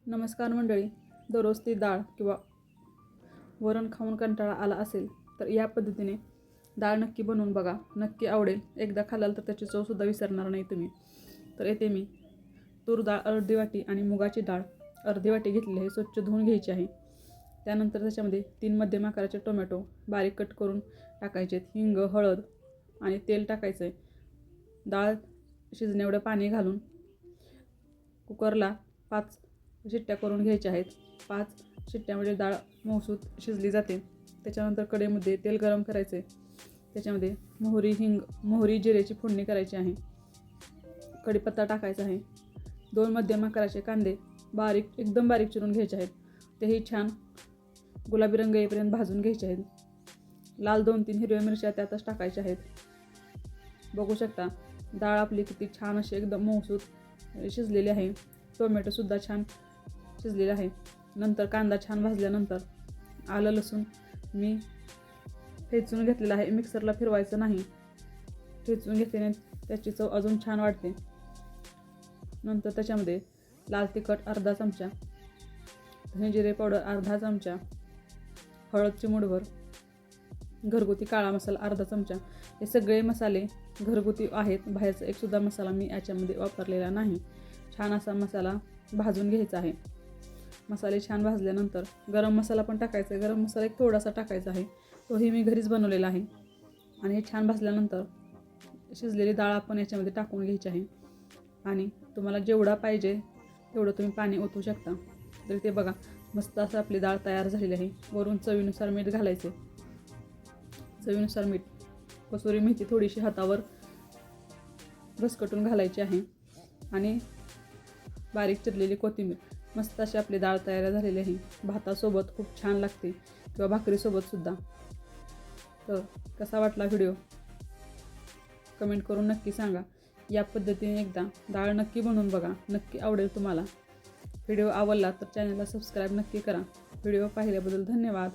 नमस्कार मंडळी. दररोज ती डाळ किंवा वरण खाऊन कंटाळा आला असेल तर या पद्धतीने डाळ नक्की बनवून बघा. नक्की आवडेल. एकदा खाल्लाल तर त्याची चवसुद्धा विसरणार नाही तुम्ही. तर येथे मी तूर डाळ अर्धी वाटी आणि मुगाची डाळ अर्धी वाटी घेतलेली आहे. स्वच्छ धुवून घ्यायची आहे. त्यानंतर त्याच्यामध्ये 3 मध्यम आकाराचे टोमॅटो बारीक कट करून टाकायचे. हिंग, हळद आणि तेल टाकायचं आहे. डाळ शिजण्याएवढं पाणी घालून कुकरला 5 शिट्ट्या करून घ्यायच्या आहेत. 5 शिट्ट्यामध्ये डाळ मऊसूत शिजली जाते. त्याच्यानंतर कढईमध्ये तेल गरम करायचे. त्याच्यामध्ये मोहरी जिऱ्याची फोडणी करायची आहे. कढीपत्ता टाकायचा आहे. 2 मध्यम आकाराचे कांदे एकदम बारीक चिरून घ्यायचे आहेत. तेही छान गुलाबी रंग येईपर्यंत भाजून घ्यायचे आहेत. लाल 2-3 हिरव्या मिरच्या त्यातच टाकायच्या आहेत. बघू शकता डाळ आपली किती छान अशी एकदम मऊसूत शिजलेली आहे. टोमॅटोसुद्धा छान शिजलेला आहे. नंतर कांदा छान भाजल्यानंतर आलं लसूण मी ठेचून घेतलेला आहे. मिक्सरला फिरवायचं नाही. ठेचून घेतल्याने त्याची चव अजून छान वाढते. नंतर त्याच्यामध्ये लाल तिखट अर्धा चमचा, धने जिरे पावडर अर्धा चमचा, हळद चिमूटभर, घरगुती काळा मसाला अर्धा चमचा. हे सगळे मसाले घरगुती आहेत. बाहेरचा एकसुद्धा मसाला मी याच्यामध्ये वापरलेला नाही. छान असा मसाला भाजून घ्यायचा आहे. मसाले छान भाजल्यानंतर गरम मसाला पण टाकायचा आहे. गरम मसाला एक थोडासा टाकायचा आहे. तोही मी घरीच बनवलेला आहे. आणि हे छान भाजल्यानंतर शिजलेली डाळ आपण याच्यामध्ये टाकून घ्यायची आहे. आणि तुम्हाला जेवढा पाहिजे तेवढं तुम्ही पाणी ओतू शकता. तर ते बघा मस्त असं आपली डाळ तयार झालेली आहे. वरून चवीनुसार मीठ घालायचे. चवीनुसार मीठ, कसुरी मेथी थोडीशी हातावर घसकटून घालायची आहे. आणि बारीक चिरलेली कोथिंबीर. मस्त अशी आपली डाळ तयार झालेली आहे. भातासोबत खूप छान लागते किंवा भाकरीसोबतसुद्धा. तर कसा वाटला व्हिडिओ कमेंट करून नक्की सांगा. या पद्धतीने एकदा डाळ नक्की बनवून बघा. नक्की आवडेल तुम्हाला. व्हिडिओ आवडला तर चॅनलला सबस्क्राईब नक्की करा. व्हिडिओ पाहिल्याबद्दल धन्यवाद.